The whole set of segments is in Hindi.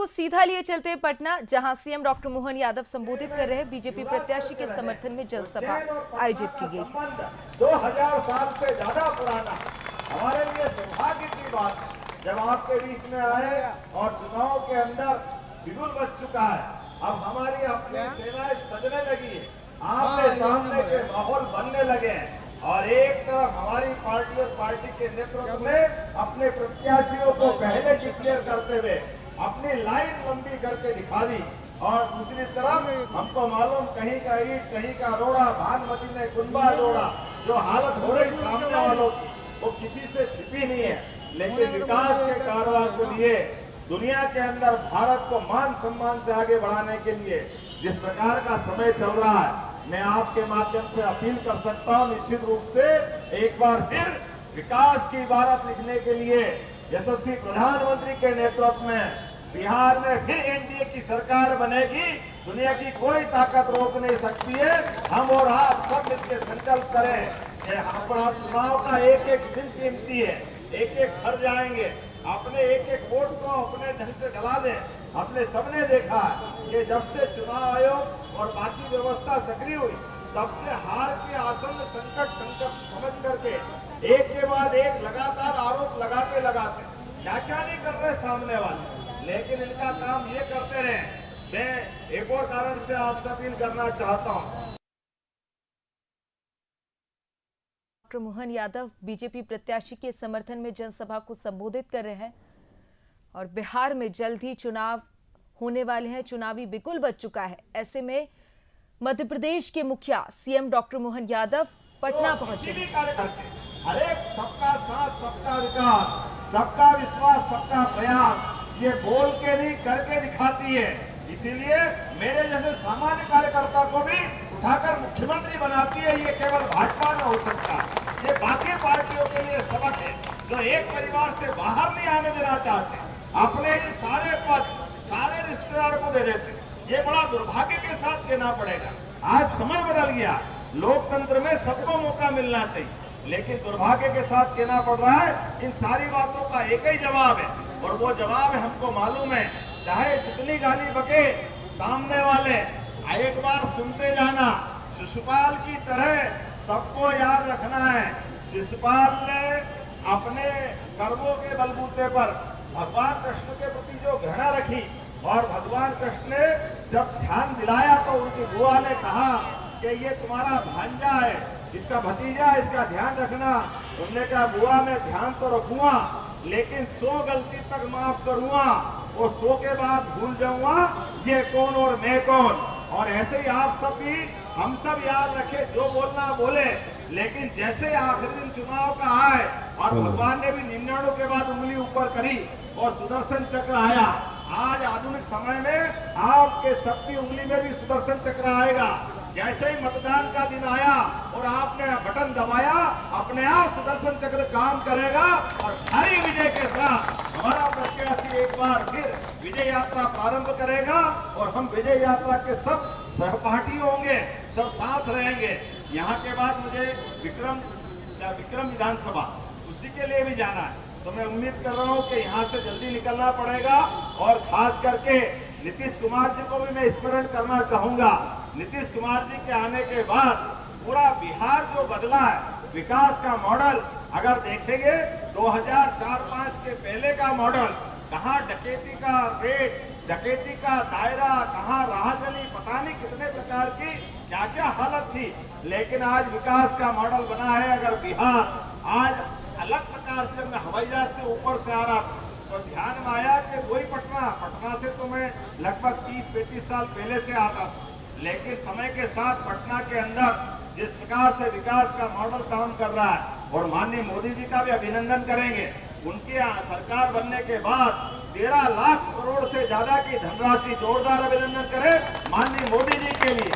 आपको सीधा लिए चलते हैं पटना, जहां सीएम डॉक्टर मोहन यादव संबोधित कर रहे हैं। बीजेपी प्रत्याशी के समर्थन में जनसभा आयोजित की गई है। 2000 साल से ज्यादा पुराना हमारे लिए सौभाग्य की बात है जब आपके बीच में आए और चुनाव के अंदर बिगुल बच चुका है। अब हमारी अपनी सेनाएं सजने लगी है, आपके सामने के माहौल बनने लगे हैं और एक तरफ हमारी पार्टी और पार्टी के नेतृत्व में अपने प्रत्याशियों को पहले डिक्लेयर करते हुए अपनी लाइन लंबी करके दिखा दी और दूसरी तरफ हमको मालूम कहीं का ईट कहीं का रोड़ा, भानुमती ने कुंबा रोड़ा। जो हालत हो रही सामने वालों की वो किसी से छिपी नहीं है, लेकिन विकास के कारवां के लिए दुनिया के अंदर भारत को मान सम्मान से आगे बढ़ाने के लिए जिस प्रकार का समय चल रहा है, मैं आपके माध्यम से अपील कर सकता हूं निश्चित रूप से एक बार फिर विकास की इबारत लिखने के लिए यशस्वी प्रधानमंत्री के नेतृत्व में बिहार में फिर एनडीए की सरकार बनेगी। दुनिया की कोई ताकत रोक नहीं सकती है। हम और आप सब मिलकर संकल्प करें कि अपना चुनाव का एक एक दिन कीमती है, एक एक घर जाएंगे, अपने एक एक वोट को अपने ढंग से डला दें। हमने सबने देखा कि जब से चुनाव आयोग और बाकी व्यवस्था सक्रिय हुई तब से हार के आसन्न संकट समझ करके एक के बाद एक लगातार आरोप लगाते क्या क्या नहीं कर रहे सामने वाले, लेकिन इनका काम ये करते रहे। मैं एक और कारण से आपसे अपील करना चाहता हूँ। डॉक्टर मोहन यादव बीजेपी प्रत्याशी के समर्थन में जनसभा को संबोधित कर रहे हैं और बिहार में जल्द ही चुनाव होने वाले हैं। चुनावी बिगुल बच चुका है। ऐसे में मध्य प्रदेश के मुखिया सीएम डॉक्टर मोहन यादव पटना पहुंचे। हर एक सबका साथ, सबका विकास, सबका विश्वास, सबका प्रयास ये बोल के नहीं करके दिखाती है। इसीलिए मेरे जैसे सामान्य कार्यकर्ता को भी उठाकर मुख्यमंत्री बनाती है। ये केवल भाजपा में हो सकता है। ये बाकी पार्टियों के लिए सबक है जो एक परिवार से बाहर नहीं आने देना चाहते, अपने ही सारे पद सारे रिश्तेदार को दे देते। ये बड़ा दुर्भाग्य के साथ कहना पड़ेगा। आज समय बदल गया, लोकतंत्र में सबको मौका मिलना चाहिए, लेकिन दुर्भाग्य के साथ कहना पड़ रहा है। इन सारी बातों का एक ही जवाब है और वो जवाब है हमको मालूम है। चाहे जितनी गाली बके सामने वाले, एक बार सुनते जाना। शिशुपाल की तरह सबको याद रखना है। शिशुपाल ने अपने कर्मों के बलबूते पर भगवान कृष्ण के प्रति जो घृणा रखी और भगवान कृष्ण ने जब ध्यान दिलाया तो उनकी बुआ ने कहा कि ये तुम्हारा भांजा है, इसका भतीजा, इसका ध्यान रखना। उन्होंने कहा बुआ मैं ध्यान तो रखूंगा, लेकिन 100 गलती तक माफ करूंगा और 100 के बाद भूल जाऊंगा ये कौन और मैं कौन। और ऐसे ही आप सब भी हम सब याद रखे, जो बोलना बोले, लेकिन जैसे आखिरी दिन चुनाव का आए और भगवान ने भी 99 के बाद उंगली ऊपर करी और सुदर्शन चक्र आया। आज आधुनिक समय में आपके सबकी उंगली में भी सुदर्शन चक्र आएगा। जैसे ही मतदान का दिन आया और आपने बटन दबाया, अपने आप सुदर्शन चक्र काम करेगा और भारी विजय के साथ हमारा प्रत्याशी एक बार फिर विजय यात्रा प्रारंभ करेगा और हम विजय यात्रा के सब सहपाठी होंगे, सब साथ रहेंगे। यहाँ के बाद मुझे विक्रम विधानसभा उसी के लिए भी जाना है, तो मैं उम्मीद कर रहा हूँ कि यहाँ से जल्दी निकलना पड़ेगा और खास करके नीतीश कुमार जी को भी मैं स्मरण करना चाहूंगा। नीतीश कुमार जी के आने के बाद पूरा बिहार जो बदला है, विकास का मॉडल अगर देखेंगे 2004-5 के पहले का मॉडल, कहाँ डकैती का रेट, डकैती का दायरा, कहाँ राहगली, पता नहीं कितने प्रकार की क्या क्या हालत थी, लेकिन आज विकास का मॉडल बना है। अगर बिहार आज अलग प्रकार से, मैं हवाई जहाज से ऊपर से आ रहा था तो ध्यान में आया कि वही पटना से तो मैं लगभग 30-35 साल पहले से आता था, लेकिन समय के साथ पटना के अंदर जिस प्रकार से विकास का मॉडल काम कर रहा है, और माननीय मोदी जी का भी अभिनंदन करेंगे। उनके सरकार बनने के बाद 13 लाख करोड़ से ज्यादा की धनराशि, जोरदार अभिनंदन करें माननीय मोदी जी के लिए,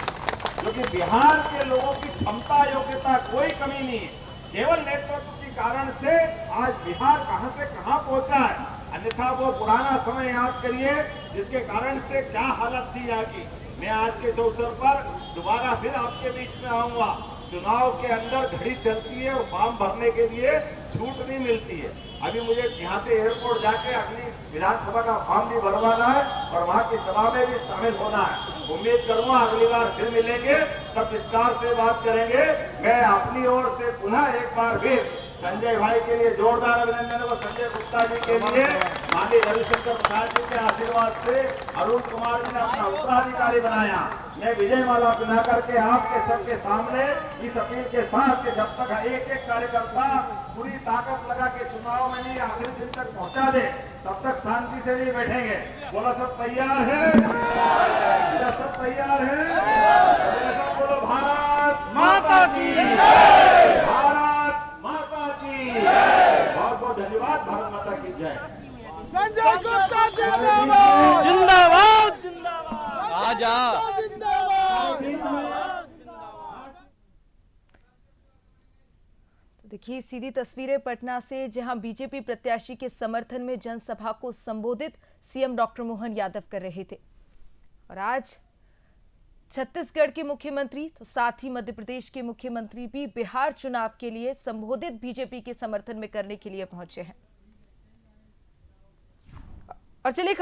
क्योंकि बिहार के लोगों की क्षमता योग्यता कोई कमी नहीं है, केवल नेतृत्व के कारण से आज बिहार कहां से कहां पहुंचा है। अन्यथा वो पुराना समय याद करिए जिसके कारण से क्या हालत थी यहाँ की। मैं आज के इस अवसर पर दोबारा फिर आपके बीच में आऊंगा। चुनाव के अंदर घड़ी चलती है और फॉर्म भरने के लिए छूट नहीं मिलती है। अभी मुझे यहाँ से एयरपोर्ट जाके अगली विधानसभा का फॉर्म भी भरवाना है और वहाँ की सभा में भी शामिल होना है। उम्मीद करूंगा अगली बार फिर मिलेंगे, तब विस्तार से बात करेंगे। मैं अपनी ओर से पुनः एक बार फिर संजय भाई के लिए जोरदार अभिनंदन व संजय गुप्ता जी के लिए माननीय रविशंकर प्रसाद जी के आशीर्वाद से अरुण कुमार जी ने अपना उत्तराधिकारी बनाया। मैं विजय माला पहना करके आपके सबके सामने इस अपील के साथ कि जब तक एक एक कार्यकर्ता पूरी ताकत लगा के चुनाव में नहीं आखिरी दिन तक पहुंचा दे, तब तक शांति से नहीं बैठेंगे। बोलो सब तैयार है? सब तैयार है? सब बोलो भारत माता की, भारत माता की। बहुत बहुत धन्यवाद। भारत माता की जय। संजय गुप्ता जिंदाबाद जिंदाबाद जिंदाबाद आजा तो देखिए सीधी तस्वीरें पटना से, जहां बीजेपी प्रत्याशी के समर्थन में जनसभा को संबोधित सीएम डॉक्टर मोहन यादव कर रहे थे। और आज छत्तीसगढ़ के मुख्यमंत्री तो साथ ही मध्य प्रदेश के मुख्यमंत्री भी बिहार चुनाव के लिए संबोधित बीजेपी के समर्थन में करने के लिए पहुंचे हैं। और चलिए